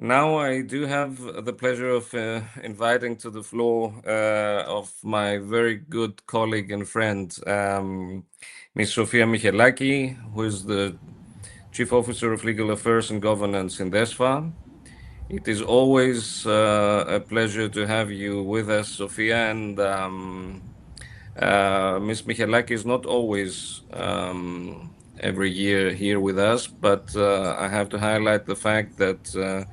Now I do have the pleasure of inviting to the floor of my very good colleague and friend, Ms. Sofia Michelaki, who is the Chief Officer of Legal Affairs and Governance in DESFA. It is always a pleasure to have you with us, Sofia, and Ms. Michelaki is not always every year here with us, but I have to highlight the fact that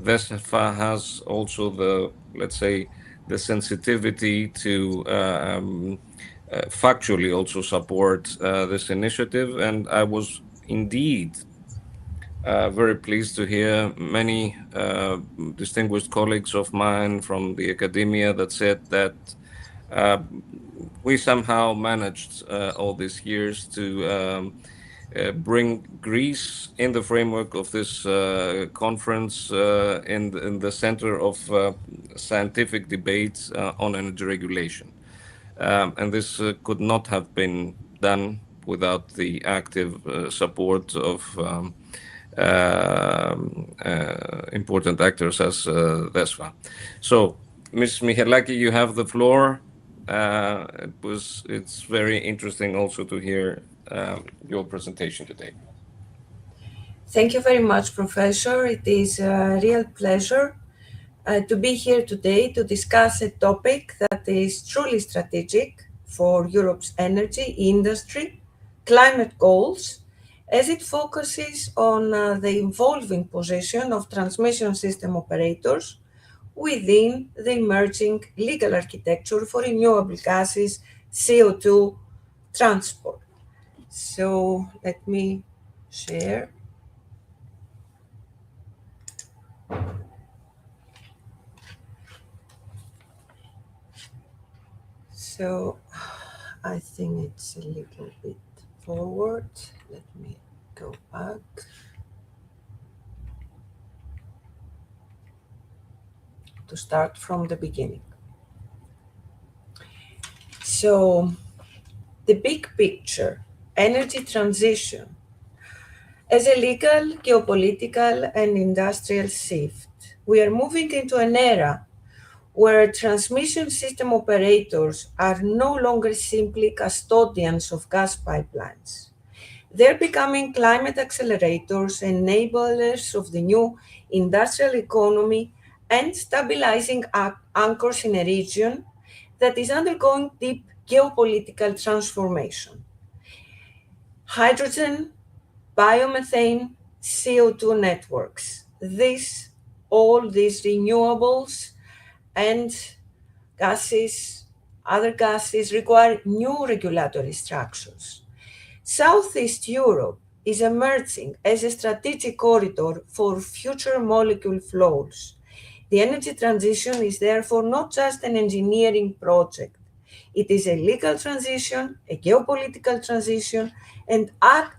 Vesfa has also the, let's say, the sensitivity to factually also support this initiative. And I was indeed very pleased to hear many distinguished colleagues of mine from the academia that said that uh, we somehow managed all these years to bring Greece in the framework of this conference in the center of scientific debates on energy regulation. And this could not have been done without the active support of important actors as Vesfa. So, Ms. Michelaki, you have the floor. It's very interesting also to hear your presentation today. Thank you very much, Professor. It is a real pleasure to be here today to discuss a topic that is truly strategic for Europe's energy industry, climate goals, as it focuses on the evolving position of transmission system operators within the emerging legal architecture for renewable gases, CO2 transport. So let me share. So I think it's a little bit forward. Let me go back. To start from the beginning. So the big picture, energy transition, as a legal, geopolitical, and industrial shift, we are moving into an era where transmission system operators are no longer simply custodians of gas pipelines. They're becoming climate accelerators, enablers of the new industrial economy, and stabilizing anchors in a region that is undergoing deep geopolitical transformation. Hydrogen, biomethane, CO2 networks. All these renewables and gases, other gases require new regulatory structures. Southeast Europe is emerging as a strategic corridor for future molecule flows. The energy transition is therefore not just an engineering project. It is a legal transition, a geopolitical transition, and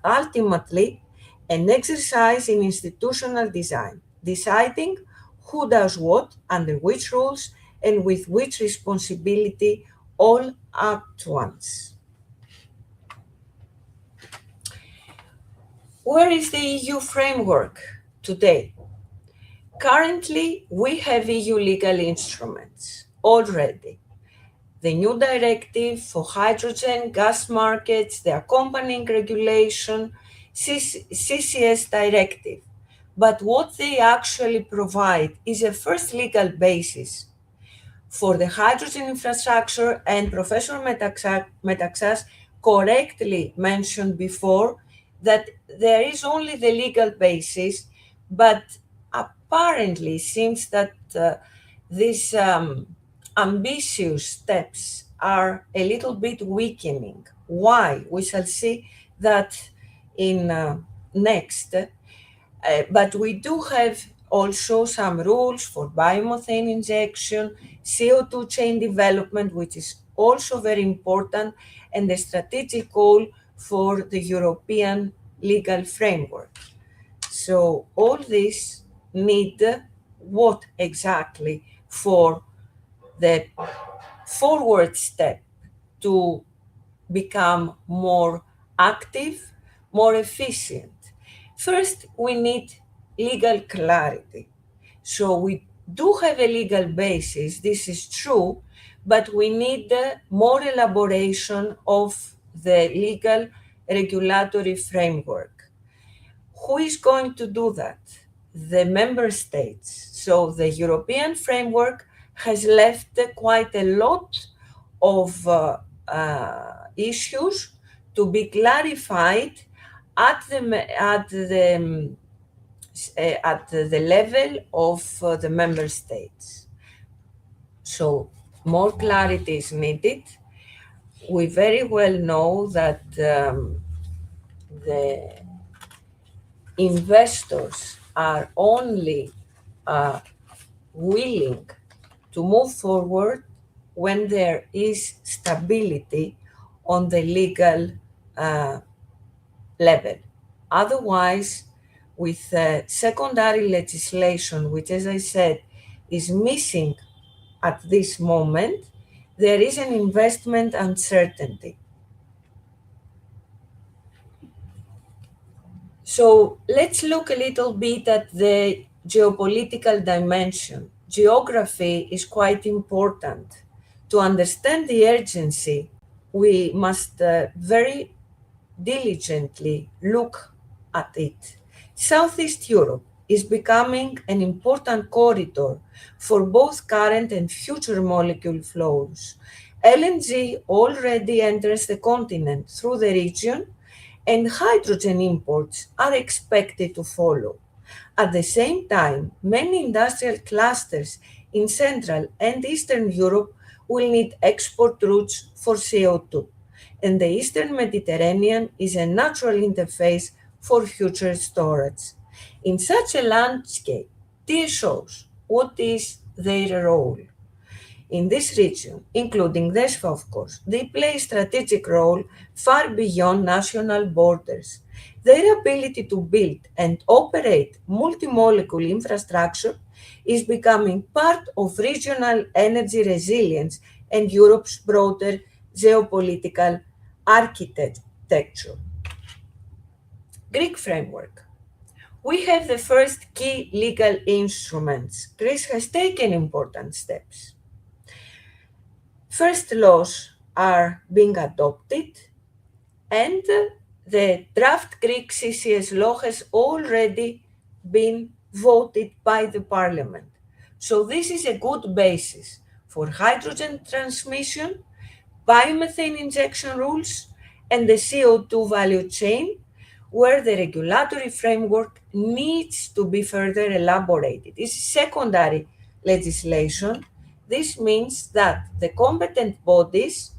ultimately an exercise in institutional design, deciding who does what, under which rules, and with which responsibility all at once. Where is the EU framework today? Currently, we have EU legal instruments already. The new directive for hydrogen gas markets, the accompanying regulation, CCS directive. But what they actually provide is a first legal basis for the hydrogen infrastructure, and Professor Metaxas correctly mentioned before that there is only the legal basis, but apparently seems that these ambitious steps are a little bit weakening. Why? We shall see that in next. But we do have also some rules for biomethane injection, CO2 chain development, which is also very important, and a strategic goal for the European legal framework. So all this need what exactly for the forward step to become more active, more efficient? First, we need legal clarity. So we do have a legal basis, this is true, but we need more elaboration of the legal regulatory framework. Who is going to do that? The member states. So the European framework has left quite a lot of issues to be clarified at the level of the member states. So more clarity is needed. We very well know that the investors are only willing to move forward when there is stability on the legal uh, level. Otherwise, with secondary legislation, which, as I said, is missing at this moment, there is an investment uncertainty. So let's look a little bit at the geopolitical dimension. Geography is quite important. To understand the urgency, we must very diligently look at it. Southeast Europe is becoming an important corridor for both current and future molecule flows. LNG already enters the continent through the region, and hydrogen imports are expected to follow. At the same time, many industrial clusters in Central and Eastern Europe will need export routes for CO2, and the Eastern Mediterranean is a natural interface for future storage. In such a landscape, TSOs, what is their role? In this region, including DESFA of course, they play a strategic role far beyond national borders. Their ability to build and operate multi-molecule infrastructure is becoming part of regional energy resilience and Europe's broader geopolitical architecture. Greek framework. We have the first key legal instruments. Greece has taken important steps. First laws are being adopted, and the draft Greek CCS law has already been voted by the parliament. So this is a good basis for hydrogen transmission, biomethane injection rules, and the CO2 value chain, where the regulatory framework needs to be further elaborated. This is secondary legislation. This means that the competent bodies,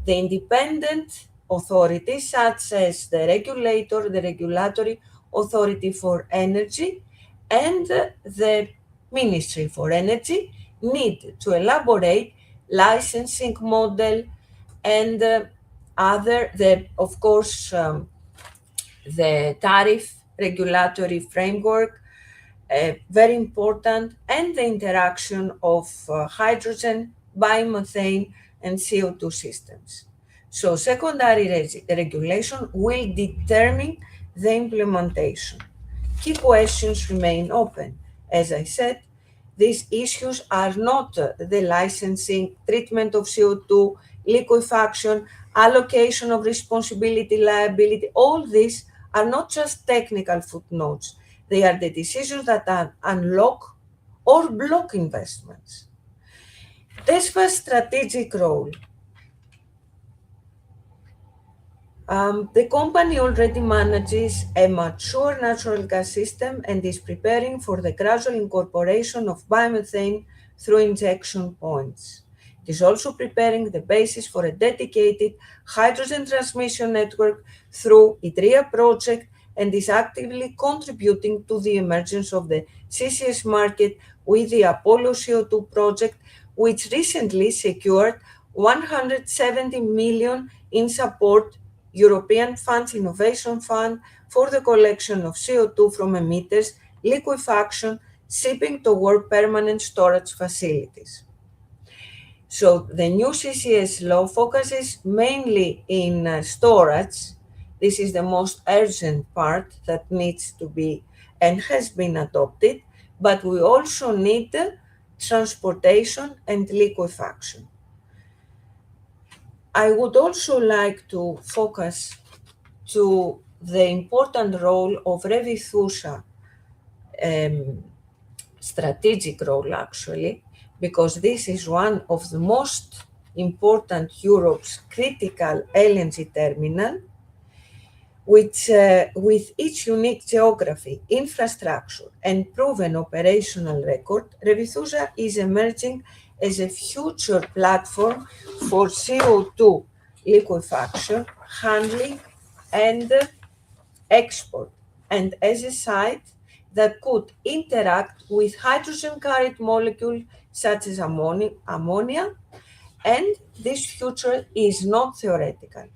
the independent authorities such as the regulator, the regulatory authority for energy, and the Ministry for Energy need to elaborate licensing model and of course, the tariff regulatory framework, very important, and the interaction of hydrogen, biomethane, and CO2 systems. So secondary regulation will determine the implementation. Key questions remain open. As I said, these issues are not the licensing, treatment of CO2, liquefaction, allocation of responsibility, liability. All these are not just technical footnotes. They are the decisions that unlock or block investments. DESFA's strategic role. The company already manages a mature natural gas system and is preparing for the gradual incorporation of biomethane through injection points. It is also preparing the basis for a dedicated hydrogen transmission network through ITRIA project and is actively contributing to the emergence of the CCS market with the Apollo CO2 project, which recently secured 170 million in support European Funds Innovation Fund for the collection of CO2 from emitters, liquefaction, shipping toward permanent storage facilities. So the new CCS law focuses mainly in storage. This is the most urgent part that needs to be and has been adopted, but we also need transportation and liquefaction. I would also like to focus to the important role of Revithusha, um, strategic role actually, because this is one of the most important Europe's critical LNG terminal, which with its unique geography, infrastructure, and proven operational record, Revithusha is emerging as a future platform for CO2 liquefaction, handling, and export, and as a site that could interact with hydrogen carried molecules such as ammonia, and this future is not theoretical.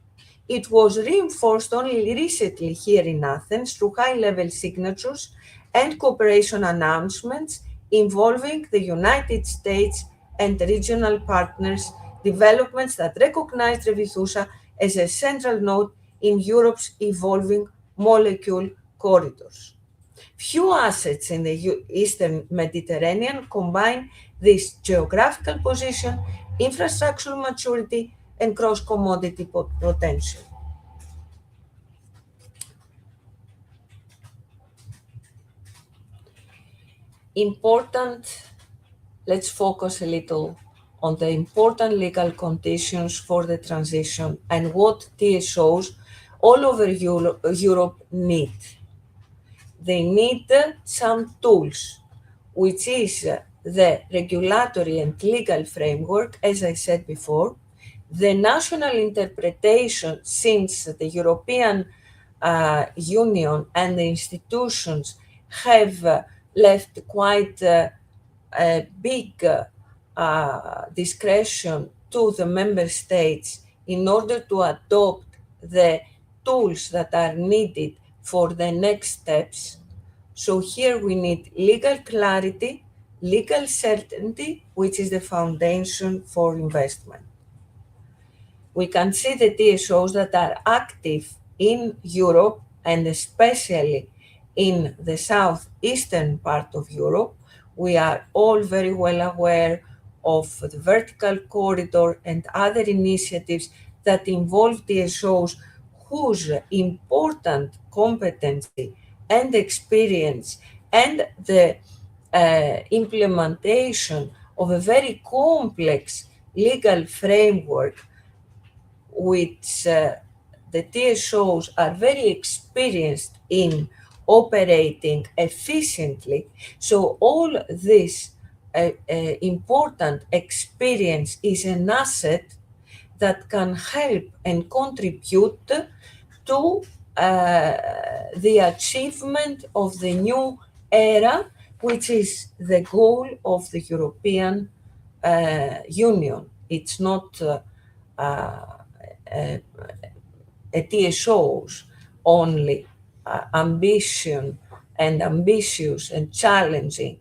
It was reinforced only recently here in Athens through high level signatures and cooperation announcements involving the United States and regional partners, developments that recognize Revithusha as a central node in Europe's evolving molecule corridors. Few assets in the Eastern Mediterranean combine this geographical position, infrastructure maturity, and cross commodity potential. Important, let's focus a little on the important legal conditions for the transition and what TSOs all over Europe need. They need some tools, which is the regulatory and legal framework, as I said before, the national interpretation, since the European Union and the institutions have left quite a big discretion to the member states in order to adopt the tools that are needed for the next steps. So here we need legal clarity, legal certainty, which is the foundation for investment. We can see the TSOs that are active in Europe and especially in the southeastern part of Europe. We are all very well aware of the vertical corridor and other initiatives that involve TSOs whose important competency and experience and the implementation of a very complex legal framework which the TSOs are very experienced in operating efficiently. So all this important experience is an asset that can help and contribute to the achievement of the new era, which is the goal of the European Union. It's not a TSOs only ambition and ambitious and challenging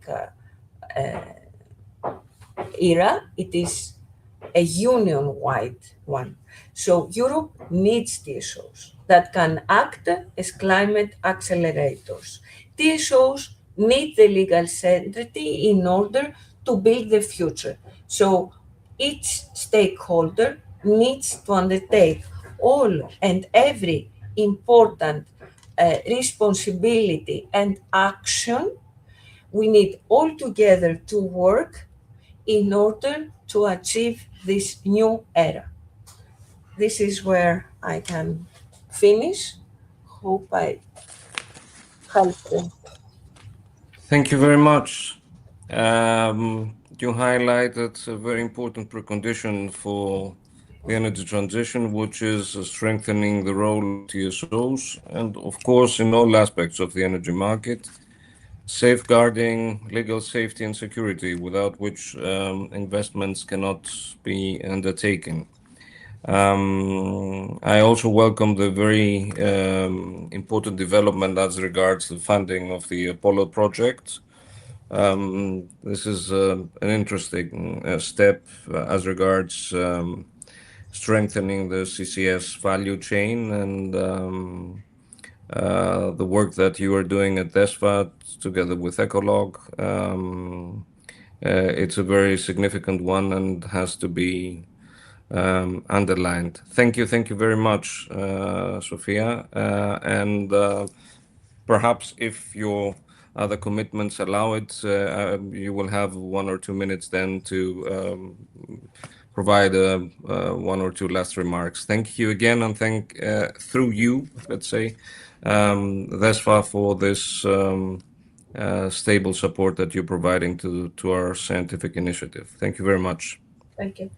era, it is a union-wide one. So Europe needs TSOs that can act as climate accelerators. TSOs need the legal certainty in order to build the future. So each stakeholder needs to undertake all and every important responsibility and action. We need all together to work in order to achieve this new era. This is where I can finish. Hope I helped them. Thank you very much. You highlighted a very important precondition for the energy transition, which is strengthening the role of TSOs, and of course, in all aspects of the energy market, safeguarding legal safety and security, without which investments cannot be undertaken. I also welcome the very important development as regards the funding of the Apollo project. This is an interesting step as regards strengthening the CCS value chain and the work that you are doing at DESFAT together with Ecolog. It's a very significant one and has to be underlined. Thank you very much, Sofia. And perhaps if your other commitments allow it, you will have 1 or 2 minutes then to provide one or two last remarks. Thank you again, and thank through you, let's say, Vespa for this stable support that you're providing to our scientific initiative. Thank you very much. Thank you.